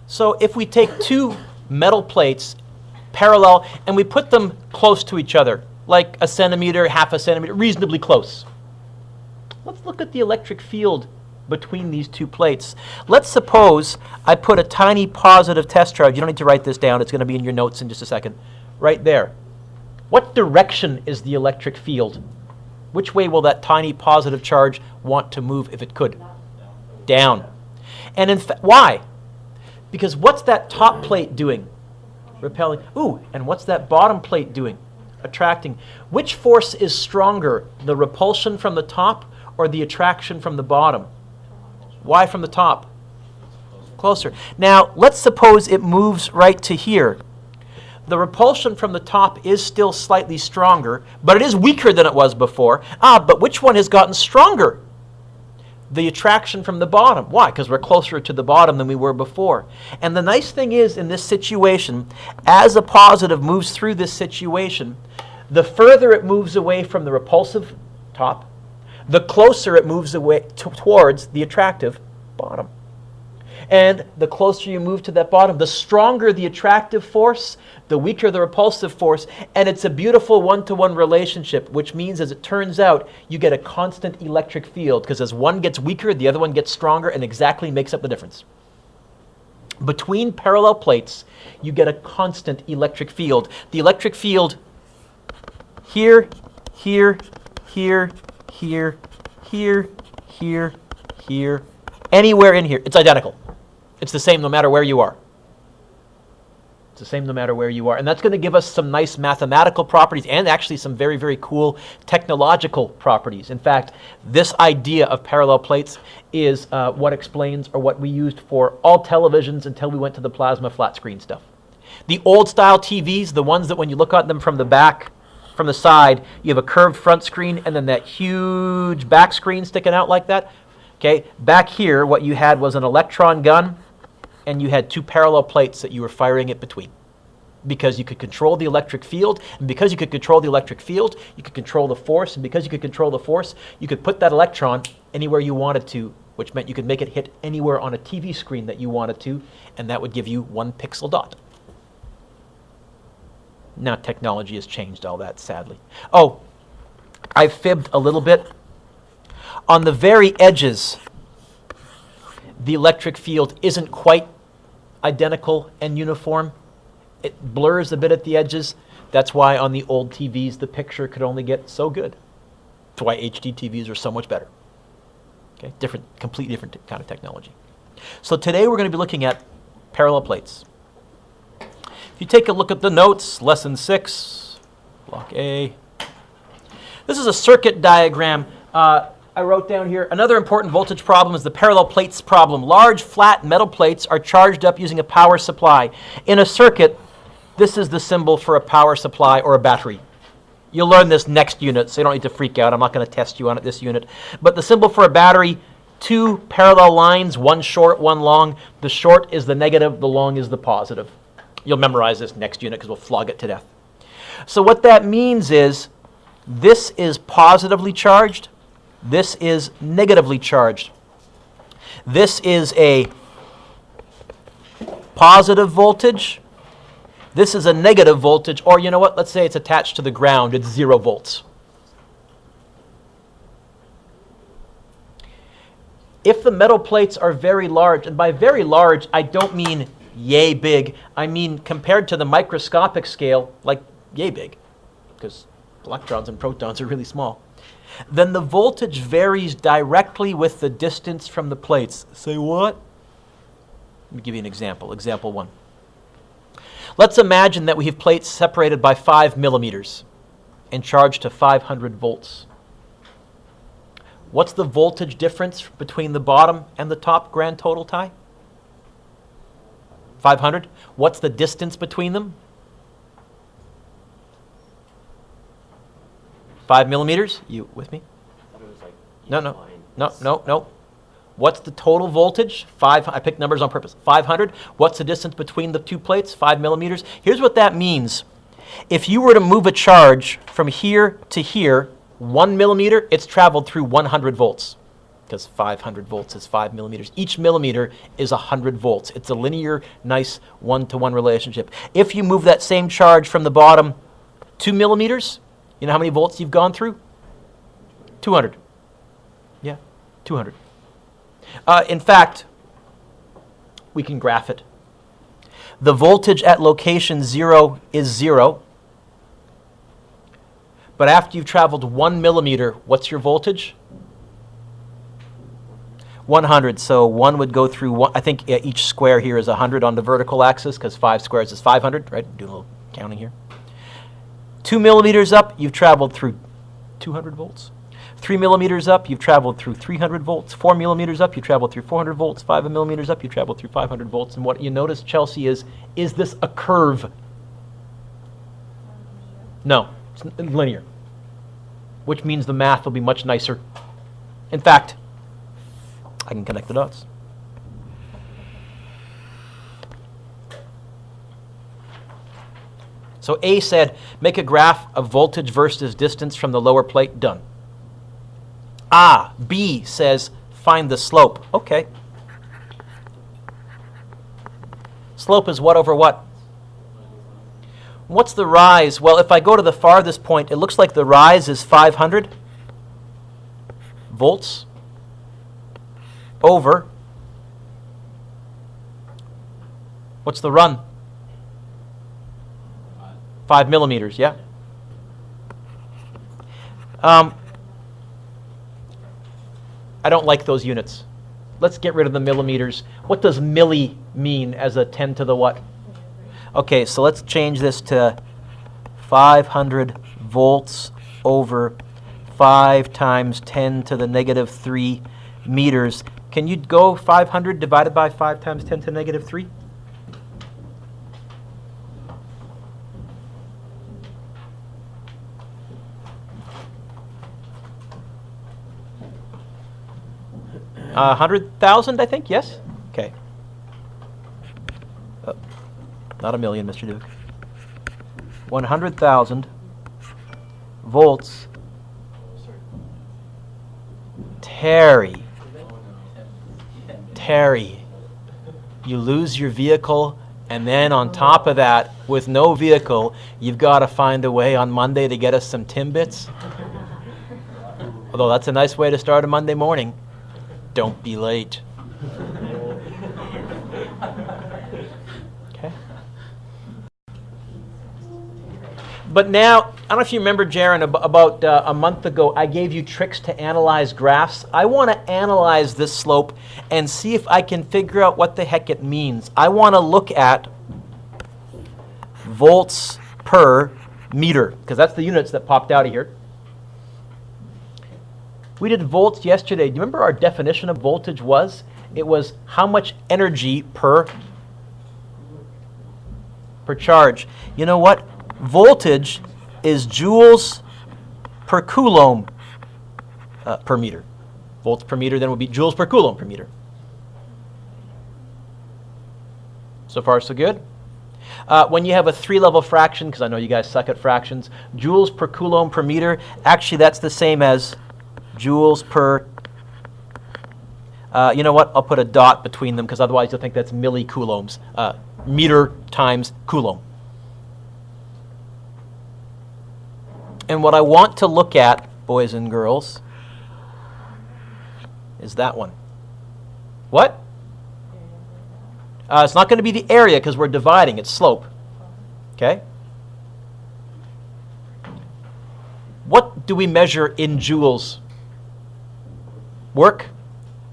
So if we take two metal plates parallel and we put them close to each other, like a centimeter, half a centimeter, reasonably close. Let's look at the electric field between these two plates. Let's suppose I put a tiny positive test charge. You don't need to write this down. It's going to be in your notes in just a second. Right there. What direction is the electric field? Which way will that tiny positive charge want to move if it could? Down. And in fact, why? Because what's that top plate doing? Repelling. Ooh, and what's that bottom plate doing? Attracting. Which force is stronger, the repulsion from the top or the attraction from the bottom? Why from the top? Closer. Now, let's suppose it moves right to here. The repulsion from the top is still slightly stronger, but it is weaker than it was before. But which one has gotten stronger? The attraction from the bottom. Why? Because we're closer to the bottom than we were before. And the nice thing is, in this situation, as a positive moves through this situation, the further it moves away from the repulsive top, the closer it moves away towards the attractive bottom. And the closer you move to that bottom, the stronger the attractive force, the weaker the repulsive force, and it's a beautiful one-to-one relationship, which means, as it turns out, you get a constant electric field, because as one gets weaker, the other one gets stronger, and exactly makes up the difference. Between parallel plates, you get a constant electric field. The electric field here, here, here, here, here, here, here, anywhere in here, it's identical. It's the same no matter where you are. It's the same no matter where you are. And that's going to give us some nice mathematical properties and actually some very, very cool technological properties. In fact, this idea of parallel plates is what explains, or what we used for all televisions until we went to the plasma flat screen stuff. The old style TVs, the ones that when you look at them from the back, from the side, you have a curved front screen and then that huge back screen sticking out like that. Okay, back here, what you had was an electron gun, and you had two parallel plates that you were firing it between, because you could control the electric field, and because you could control the electric field, you could control the force, and because you could control the force, you could put that electron anywhere you wanted to, which meant you could make it hit anywhere on a TV screen that you wanted to, and that would give you one pixel dot. Now technology has changed all that, sadly. Oh, I fibbed a little bit. On the very edges, the electric field isn't quite identical and uniform. It blurs a bit at the edges. That's why on the old TVs, the picture could only get so good. That's why HD TVs are so much better. Okay, completely different kind of technology. So today we're going to be looking at parallel plates. If you take a look at the notes, lesson 6, block A. This is a circuit diagram. I wrote down here, another important voltage problem is the parallel plates problem. Large, flat metal plates are charged up using a power supply. In a circuit, this is the symbol for a power supply or a battery. You'll learn this next unit, so you don't need to freak out. I'm not going to test you on it this unit. But the symbol for a battery, two parallel lines, one short, one long. The short is the negative, the long is the positive. You'll memorize this next unit because we'll flog it to death. So what that means is this is positively charged. This is negatively charged. This is a positive voltage. This is a negative voltage, or you know what? Let's say it's attached to the ground. It's 0 volts. If the metal plates are very large, and by very large, I don't mean yay big. I mean compared to the microscopic scale, like yay big, because electrons and protons are really small. Then the voltage varies directly with the distance from the plates. Say what? Let me give you an example. Example 1. Let's imagine that we have plates separated by 5 millimeters and charged to 500 volts. What's the voltage difference between the bottom and the top grand total, Ty? 500. What's the distance between them? 5 millimeters? You with me? I thought it was like No. What's the total voltage? I picked numbers on purpose. 500. What's the distance between the two plates? 5 millimeters. Here's what that means. If you were to move a charge from here to here, 1 millimeter, it's traveled through 100 volts. because 500 volts is 5 millimeters. Each millimeter is 100 volts. It's a linear, nice one-to-one relationship. If you move that same charge from the bottom 2 millimeters, you know how many volts you've gone through? 200. Yeah, 200. In fact, we can graph it. The voltage at location 0 is 0. But after you've traveled 1 millimeter, what's your voltage? 100. So 1 would go through, I think each square here is 100 on the vertical axis, because 5 squares is 500, right? Do a little counting here. 2 millimeters up, you've traveled through 200 volts. 3 millimeters up, you've traveled through 300 volts. 4 millimeters up, you traveled through 400 volts. 5 millimeters up, you traveled through 500 volts. And what you notice, Chelsea, is this a curve? No, it's linear, which means the math will be much nicer. In fact, I can connect the dots. So A said, make a graph of voltage versus distance from the lower plate. Done. B says, find the slope. Okay. Slope is what over what? What's the rise? Well, if I go to the farthest point, it looks like the rise is 500 volts over. What's the run? 5 millimeters, yeah? I don't like those units. Let's get rid of the millimeters. What does milli mean as a 10 to the what? Okay, so let's change this to 500 volts over 5 times 10 to the negative 3 meters. Can you go 500 divided by 5 times 10 to the negative 3? Uh, 100,000, I think, yes? Okay. Oh, not a million, Mr. Duke. 100,000 volts. Terry, you lose your vehicle, and then on top of that, with no vehicle, you've got to find a way on Monday to get us some Timbits. Although that's a nice way to start a Monday morning. Don't be late. Okay. But now, I don't know if you remember, Jaron, about a month ago, I gave you tricks to analyze graphs. I want to analyze this slope and see if I can figure out what the heck it means. I want to look at volts per meter, because that's the units that popped out of here. We did volts yesterday. Do you remember our definition of voltage was? It was how much energy per charge. You know what? Voltage is joules per coulomb per meter. Volts per meter then would be joules per coulomb per meter. So far, so good. When you have a 3-level fraction, because I know you guys suck at fractions, joules per coulomb per meter, actually that's the same as joules per, you know what, I'll put a dot between them because otherwise you'll think that's millicoulombs. Meter times coulomb. And what I want to look at, boys and girls, is that one. What? It's not going to be the area because we're dividing, it's slope. Okay? What do we measure in joules? Work.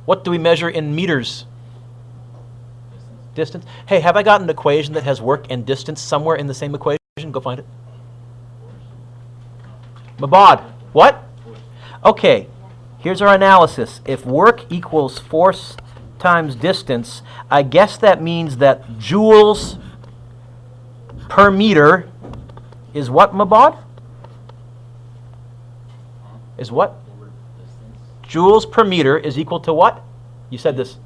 What do we measure in meters? Distance. Hey, have I got an equation that has work and distance somewhere in the same equation? Go find it. Mabad. What? Okay, here's our analysis. If work equals force times distance, I guess that means that joules per meter is what, Mabad? Is what? Joules per meter is equal to what? You said this.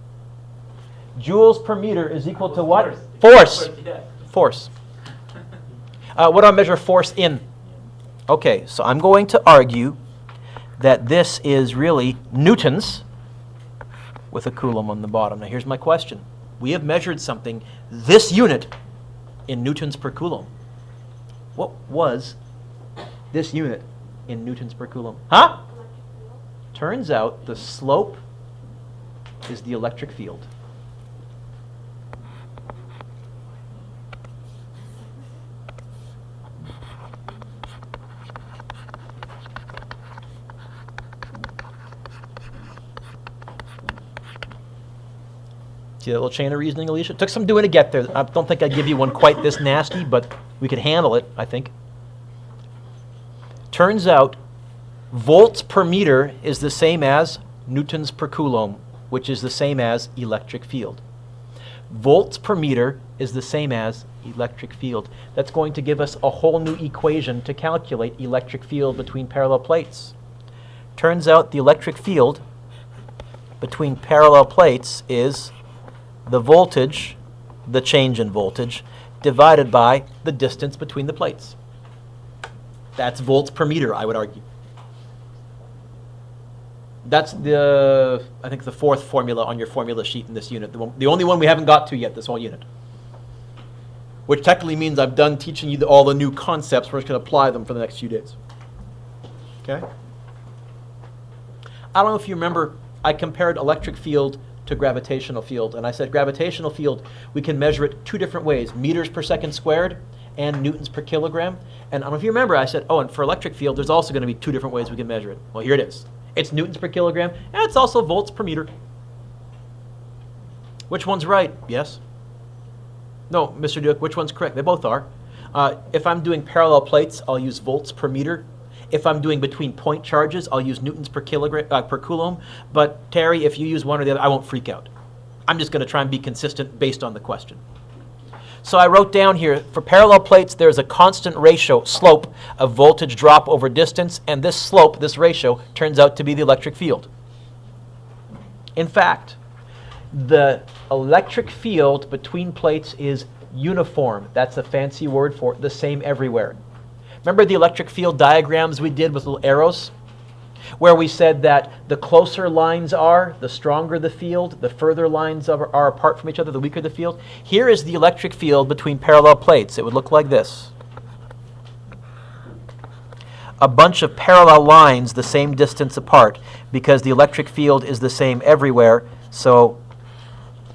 Joules per meter is equal to what? Force. Force. What do I measure force in? Okay, so I'm going to argue that this is really newtons. with a coulomb on the bottom. Now here's my question. We have measured something, this unit, in newtons per coulomb. What was this unit in newtons per coulomb? Huh? Turns out the slope is the electric field. See that little chain of reasoning, Alicia? It took some doing to get there. I don't think I'd give you one quite this nasty, but we could handle it, I think. Turns out volts per meter is the same as newtons per coulomb, which is the same as electric field. Volts per meter is the same as electric field. That's going to give us a whole new equation to calculate electric field between parallel plates. Turns out the electric field between parallel plates is the voltage, the change in voltage, divided by the distance between the plates. That's volts per meter, I would argue. That's I think the fourth formula on your formula sheet in this unit, the only one we haven't got to yet, this whole unit. Which technically means I've done teaching you all the new concepts. We're just going to apply them for the next few days. Okay? I don't know if you remember, I compared electric field to gravitational field, and I said gravitational field, we can measure it two different ways, meters per second squared and newtons per kilogram. And I don't know if you remember, I said, oh, and for electric field, there's also going to be two different ways we can measure it. Well, here it is. It's newtons per kilogram, and it's also volts per meter. Which one's right? Yes? No, Mr. Duke, which one's correct? They both are. If I'm doing parallel plates, I'll use volts per meter. If I'm doing between point charges, I'll use newtons per kilogram per coulomb. But Terry, if you use one or the other, I won't freak out. I'm just going to try and be consistent based on the question. So I wrote down here, for parallel plates, there's a constant ratio, slope, of voltage drop over distance, and this slope, this ratio, turns out to be the electric field. In fact, the electric field between plates is uniform. That's a fancy word for the same everywhere. Remember the electric field diagrams we did with little arrows? Where we said that the closer lines are, the stronger the field, the further lines are apart from each other, the weaker the field. Here is the electric field between parallel plates. It would look like this. A bunch of parallel lines the same distance apart, because the electric field is the same everywhere. So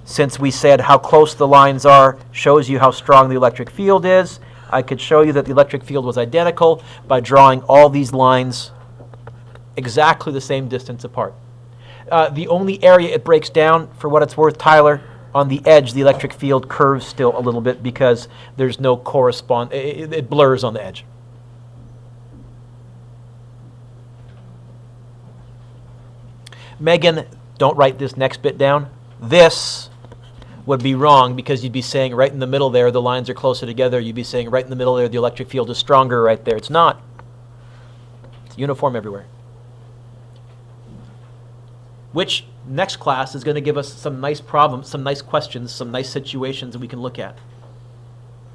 since we said how close the lines are shows you how strong the electric field is, I could show you that the electric field was identical by drawing all these lines exactly the same distance apart. The only area it breaks down, for what it's worth, Tyler, on the edge, the electric field curves still a little bit because there's no it blurs on the edge. Megan, don't write this next bit down. This would be wrong because you'd be saying right in the middle there the lines are closer together. You'd be saying right in the middle there the electric field is stronger right there. It's not. It's uniform everywhere. Which next class is going to give us some nice problems, some nice questions, some nice situations that we can look at.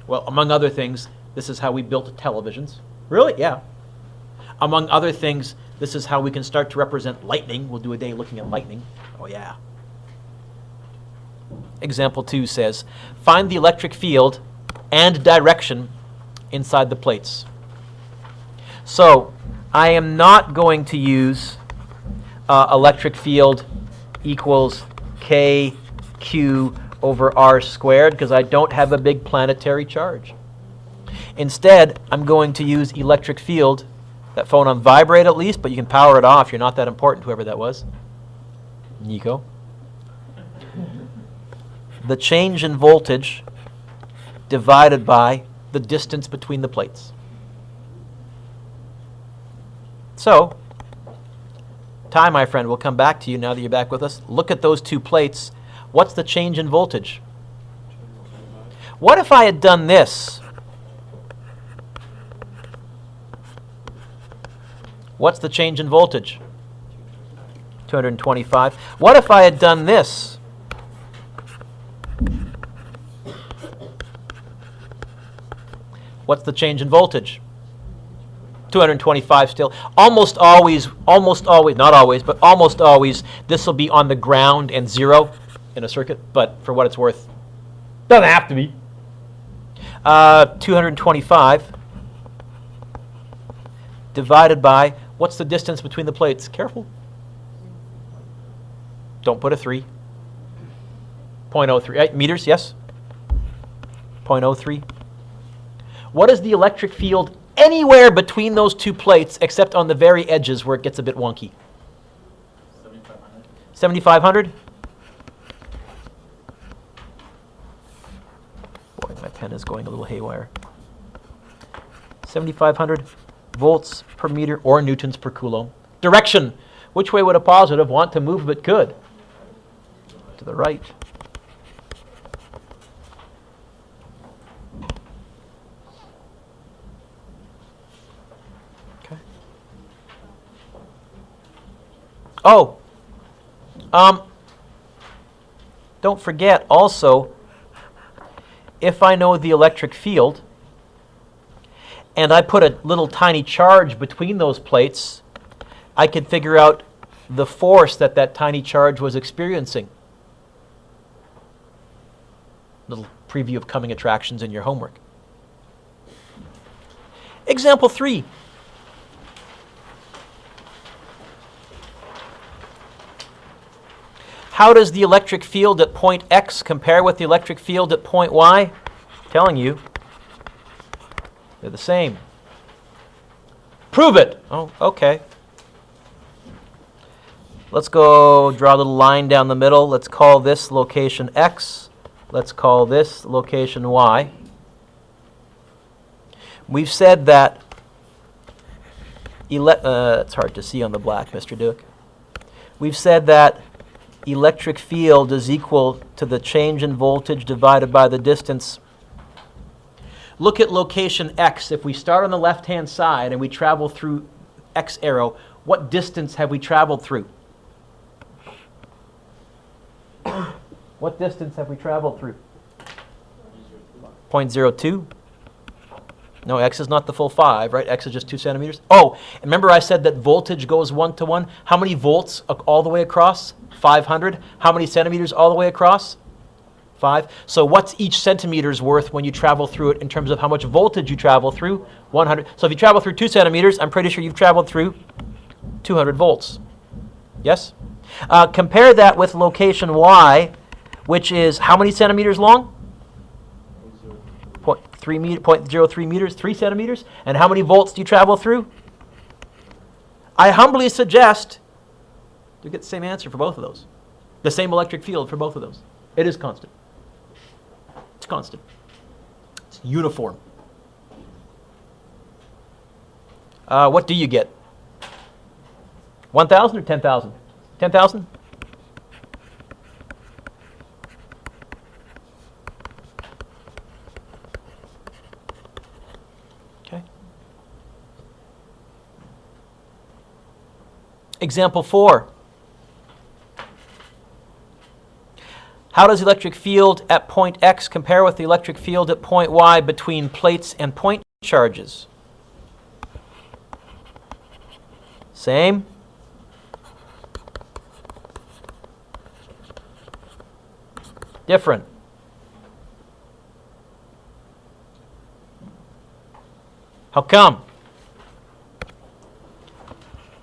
Well, among other things, this is how we built televisions. Really? Yeah. Among other things, this is how we can start to represent lightning. We'll do a day looking at lightning. Oh, yeah. Example 2 says, find the electric field and direction inside the plates. So I am not going to use electric field equals KQ over R squared because I don't have a big planetary charge. Instead, I'm going to use electric field, that phone on vibrate at least, but you can power it off. You're not that important, whoever that was. Nico. The change in voltage divided by the distance between the plates. So, Ty, my friend, we'll come back to you now that you're back with us. Look at those two plates. What's the change in voltage? What if I had done this? What's the change in voltage? 225. What if I had done this? What's the change in voltage? 225 still. Almost always, not always, but almost always, this will be on the ground and 0 in a circuit, but for what it's worth, doesn't have to be. 225 divided by, what's the distance between the plates? Careful. Don't put a 3. 0.03, meters, yes? 0.03. What is the electric field anywhere between those two plates except on the very edges where it gets a bit wonky? 7,500. 7,500? Boy, my pen is going a little haywire. 7,500 volts per meter or newtons per coulomb. Direction. Which way would a positive want to move if it could? To the right. Okay. Oh, don't forget also, if I know the electric field and I put a little tiny charge between those plates, I could figure out the force that that tiny charge was experiencing. Little preview of coming attractions in your homework. Example 3. How does the electric field at point X compare with the electric field at point Y? I'm telling you, they're the same. Prove it. Oh, okay. Let's go draw a little line down the middle. Let's call this location X. Let's call this location Y. We've said that, it's hard to see on the black, Mr. Duke. We've said that electric field is equal to the change in voltage divided by the distance. Look at location X. If we start on the left-hand side and we travel through X arrow, what distance have we traveled through? What distance have we traveled through? 0.02. No, X is not the full 5, right? X is just 2 centimeters. Oh, remember I said that voltage goes 1 to 1? How many volts all the way across? 500. How many centimeters all the way across? 5. So what's each centimeter's worth when you travel through it in terms of how much voltage you travel through? 100. So if you travel through 2 centimeters, I'm pretty sure you've traveled through 200 volts. Yes? Compare that with location Y, which is how many centimeters long? 0.03 meters, 3 centimeters. And how many volts do you travel through? I humbly suggest you get the same answer for both of those. The same electric field for both of those. It is constant. It's constant. It's uniform. What do you get? 1,000 or 10,000? 10,000? Okay. Example 4. How does the electric field at point X compare with the electric field at point Y between plates and point charges? Same. Different. How come?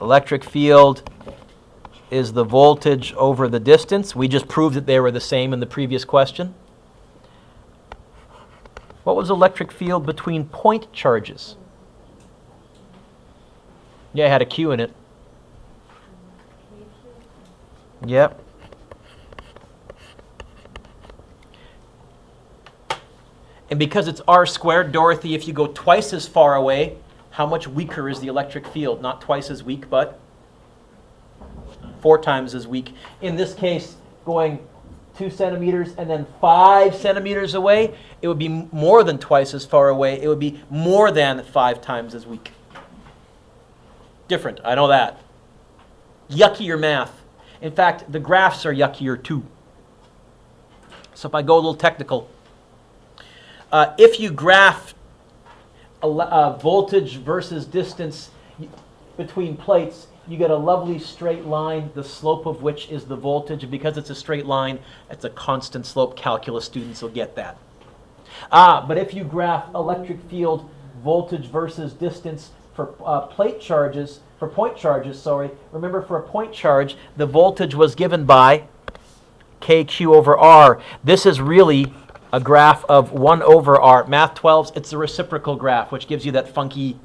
Electric field is the voltage over the distance. We just proved that they were the same in the previous question. What was electric field between point charges? Yeah, it had a Q in it. Yep. And because it's r squared, Dorothy, if you go twice as far away, how much weaker is the electric field? Not twice as weak, but 4 times as weak. In this case, going 2 centimeters and then 5 centimeters away, it would be more than twice as far away. It would be more than 5 times as weak. Different, I know that. Yuckier math. In fact, the graphs are yuckier too. So if I go a little technical, if you graph voltage versus distance between plates, you get a lovely straight line, the slope of which is the voltage. And because it's a straight line, it's a constant slope. Calculus students will get that. But if you graph electric field voltage versus distance for point charges, remember for a point charge, the voltage was given by KQ over R. This is really a graph of 1 over R. Math 12s, it's the reciprocal graph, which gives you that funky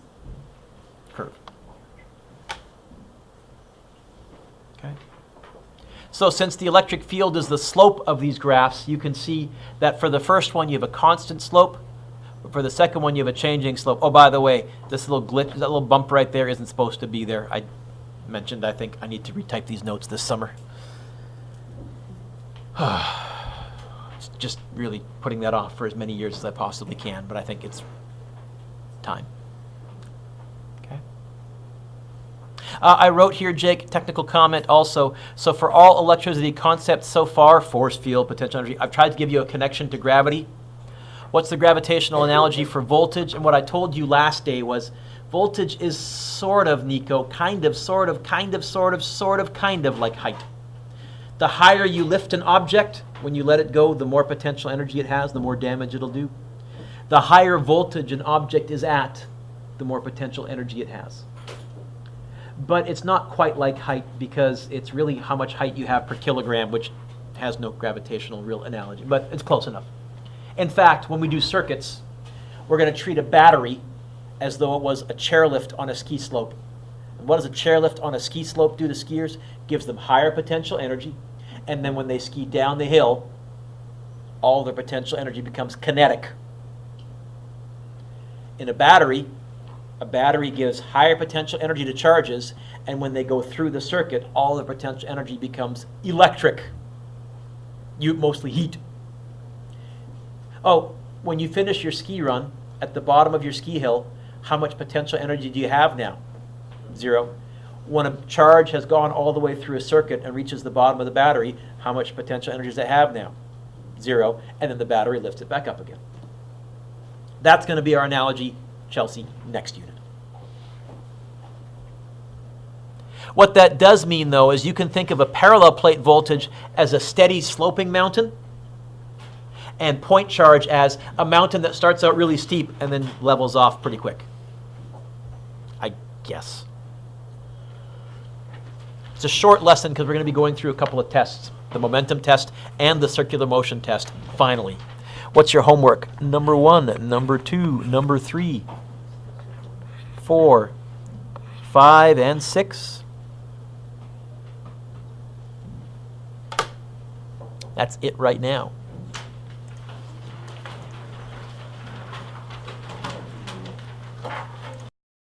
curve. Okay. So since the electric field is the slope of these graphs, you can see that for the first one you have a constant slope, but for the second one you have a changing slope. Oh, by the way, this little glitch, that little bump right there isn't supposed to be there. I mentioned I think I need to retype these notes this summer. It's just really putting that off for as many years as I possibly can, but I think it's time. Okay. I wrote here, Jake, technical comment also. So for all electricity concepts so far, force field, potential energy, I've tried to give you a connection to gravity. What's the gravitational analogy for voltage? And what I told you last day was voltage is sort of, Nico, kind of like height. The higher you lift an object, when you let it go, the more potential energy it has, the more damage it'll do. The higher voltage an object is at, the more potential energy it has. But it's not quite like height because it's really how much height you have per kilogram, which has no gravitational real analogy, but it's close enough. In fact, when we do circuits, we're going to treat a battery as though it was a chairlift on a ski slope. And what does a chairlift on a ski slope do to skiers? Gives them higher potential energy. And then when they ski down the hill, all their potential energy becomes kinetic. In a battery gives higher potential energy to charges, and when they go through the circuit, all the potential energy becomes electric. Mostly heat. Oh, when you finish your ski run, at the bottom of your ski hill, how much potential energy do you have now? 0. When a charge has gone all the way through a circuit and reaches the bottom of the battery, how much potential energy does it have now? 0. And then the battery lifts it back up again. That's going to be our analogy, Chelsea, next unit. What that does mean, though, is you can think of a parallel plate voltage as a steady sloping mountain and point charge as a mountain that starts out really steep and then levels off pretty quick. I guess. It's a short lesson because we're going to be going through a couple of tests, the momentum test and the circular motion test, finally. What's your homework? Number 1, number 2, number 3, 4, 5, and 6. That's it right now.